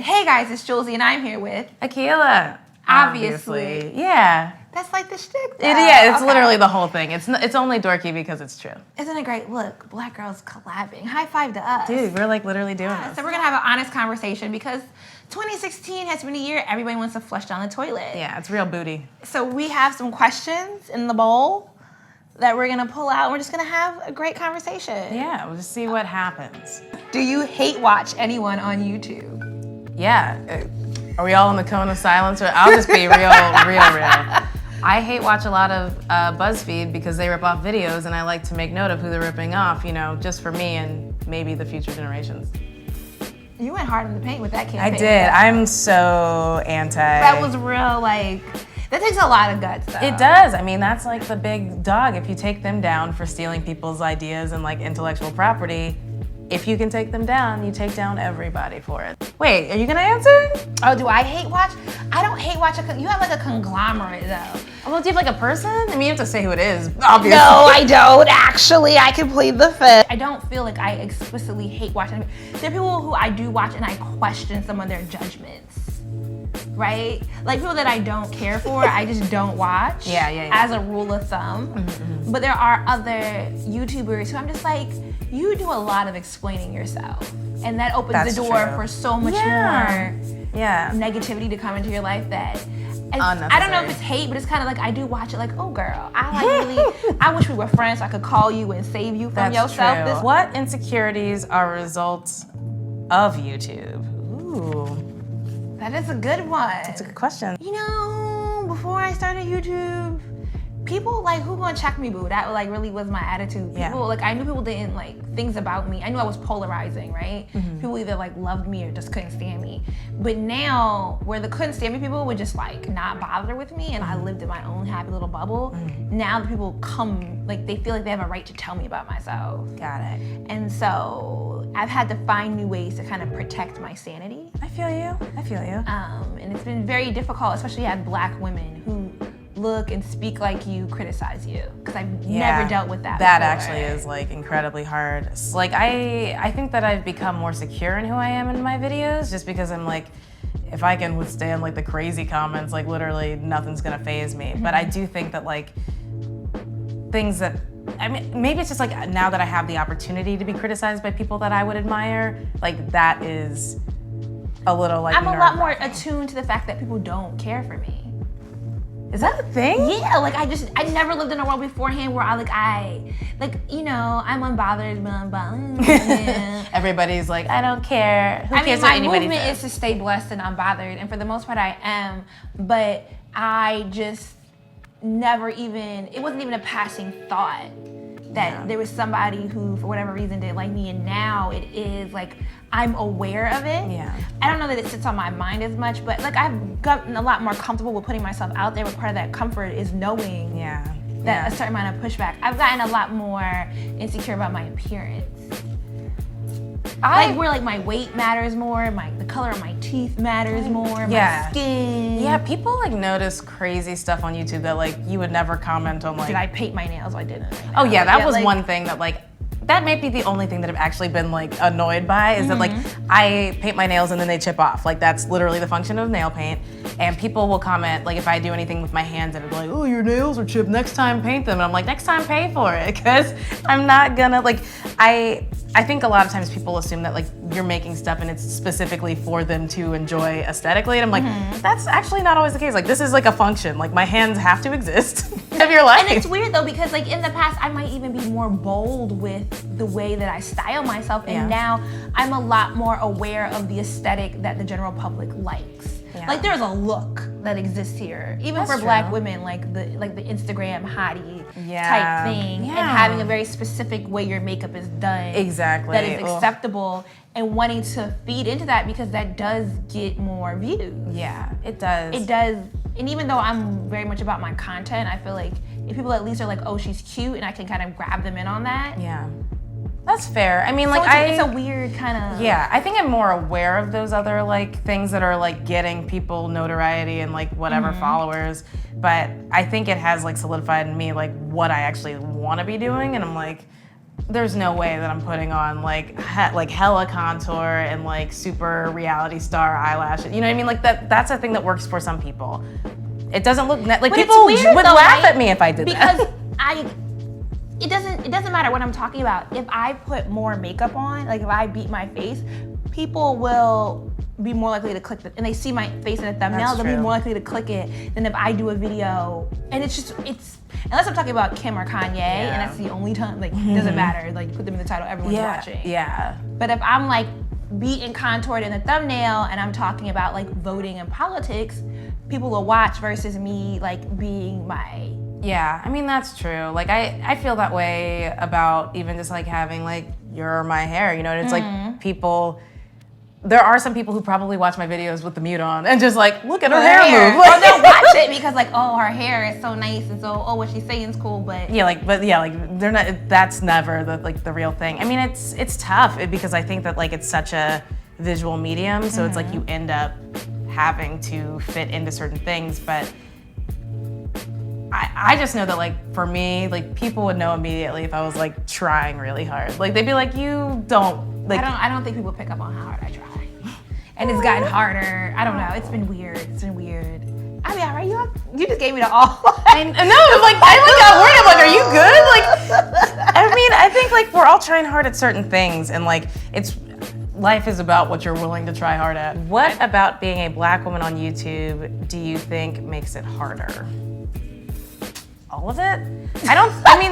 And hey guys, it's Jouelzy and I'm here with Akilah. Obviously. Yeah. That's like the shtick though. It's literally the whole thing. It's only dorky because it's true. Isn't it great? Look, black girls collabing. High five to us. Dude, we're like literally doing this. So we're gonna have an honest conversation because 2016 has been a year everybody wants to flush down the toilet. Yeah, it's real booty. So we have some questions in the bowl that we're gonna pull out. We're just gonna have a great conversation. Yeah, we'll just see what happens. Do you hate watch anyone on YouTube? Yeah. Are we all in the cone of silence? Or I'll just be real. I hate watch a lot of BuzzFeed because they rip off videos and I like to make note of who they're ripping off, you know, just for me and maybe the future generations. You went hard in the paint with that campaign. I did. I'm so anti. That was real, like, that takes a lot of guts, though. It does. I mean, that's like the big dog. If you take them down for stealing people's ideas and like intellectual property, if you can take them down, you take down everybody for it. Wait, are you gonna answer? Oh, do I hate watch? I don't hate watch. You have like a conglomerate, though. Well, do you have like a person? I mean, you have to say who it is, obviously. No, I don't. Actually, I can plead the fifth. I don't feel like I explicitly hate watch. There are people who I do watch and I question some of their judgments. Right? Like people that I don't care for, I just don't watch. Yeah. As a rule of thumb. Mm-hmm. But there are other YouTubers who I'm just like, you do a lot of explaining yourself. And that opens the door for so much more negativity to come into your life that I don't know if it's hate, but it's kind of like I do watch it like, oh girl, I wish we were friends so I could call you and save you from yourself. What insecurities are results of YouTube? Ooh. That is a good one. That's a good question. You know, before I started YouTube, people like, who gonna check me, boo? That like really was my attitude. People like, I knew people didn't like things about me. I knew I was polarizing, right? Mm-hmm. People either like loved me or just couldn't stand me. But now, where the couldn't stand me people would just like not bother with me, and I lived in my own happy little bubble. Mm-hmm. Now the people come, like they feel like they have a right to tell me about myself. Got it. And so I've had to find new ways to kind of protect my sanity. I feel you. And it's been very difficult, especially as black women who look and speak like you, criticize you, because I've never dealt with that That before. actually is like incredibly hard. It's like I think that I've become more secure in who I am in my videos just because I'm like, if I can withstand like the crazy comments, like literally nothing's gonna faze me. Mm-hmm. But I do think that like things that, I mean, maybe it's just like now that I have the opportunity to be criticized by people that I would admire, like that is a little like I'm a lot more attuned to the fact that people don't care for me. Is that a thing? Yeah, like I never lived in a world beforehand where I'm unbothered, but I'm bothered. Yeah. Everybody's like, I don't care. Who cares my what anybody movement says? is to stay blessed and unbothered, and for the most part I am, but I just never even, it wasn't even a passing thought that there was somebody who, for whatever reason, didn't like me, and now it is like, I'm aware of it. Yeah. I don't know that it sits on my mind as much, but like I've gotten a lot more comfortable with putting myself out there, but part of that comfort is knowing that a certain amount of pushback. I've gotten a lot more insecure about my appearance. Like where like my weight matters more, the color of my teeth matters more, my skin. Yeah, people like notice crazy stuff on YouTube that like you would never comment on. Like, did I paint my nails? I didn't. Oh yeah, that was like, one thing that like, that might be the only thing that I've actually been like annoyed by is that like I paint my nails and then they chip off. Like that's literally the function of nail paint. And people will comment like if I do anything with my hands and it's like, oh, your nails are chipped, next time paint them. And I'm like, next time pay for it, because I'm not gonna like, I think a lot of times people assume that like you're making stuff and it's specifically for them to enjoy aesthetically. And I'm like, that's actually not always the case. Like this is like a function. Like my hands have to exist of your life. And it's weird though, because like in the past, I might even be more bold with the way that I style myself. And now I'm a lot more aware of the aesthetic that the general public likes. Yeah. Like there's a look that exists here, even for black women, like the Instagram hottie type thing, and having a very specific way your makeup is done. Exactly. That is acceptable, and wanting to feed into that because that does get more views. Yeah, it does. It does. And even though I'm very much about my content, I feel like if people at least are like, oh, she's cute, and I can kind of grab them in on that. Yeah. That's fair. I mean, so like it's a weird kind of. Yeah, I think I'm more aware of those other like things that are like getting people notoriety and like whatever followers. But I think it has like solidified in me like what I actually want to be doing, and I'm like, there's no way that I'm putting on like hella contour and like super reality star eyelashes. You know what I mean? Like that's a thing that works for some people. It doesn't look like But people it's weird, would though, laugh right? at me if I did that. Because it doesn't matter what I'm talking about. If I put more makeup on, like if I beat my face, people will be more likely to click it, and they see my face in a thumbnail, they'll be more likely to click it than if I do a video. And it's unless I'm talking about Kim or Kanye, and that's the only time, like, it doesn't matter. Like, you put them in the title, everyone's watching. Yeah. But if I'm like beat and contoured in the thumbnail and I'm talking about like voting and politics, people will watch versus me like being my... Yeah, I mean, that's true. Like, I feel that way about even just like having like my hair, you know, and it's like people, there are some people who probably watch my videos with the mute on and just like, look at her hair move. Or they'll watch it because like, oh, her hair is so nice and so, oh, what she's saying is cool, but... like they're not, that's never the real thing. I mean, it's tough because I think that like it's such a visual medium, so it's like you end up having to fit into certain things, but I just know that like for me, like people would know immediately if I was like trying really hard. Like they'd be like, you don't like... I don't think people pick up on how hard I try. And it's gotten harder. I don't know, it's been weird. I mean, are you just gave me the all. I know, I got worried. I'm like, are you good? Like, I mean, I think like we're all trying hard at certain things, and like life is about what you're willing to try hard at. What about being a Black woman on YouTube do you think makes it harder? All of it? I mean,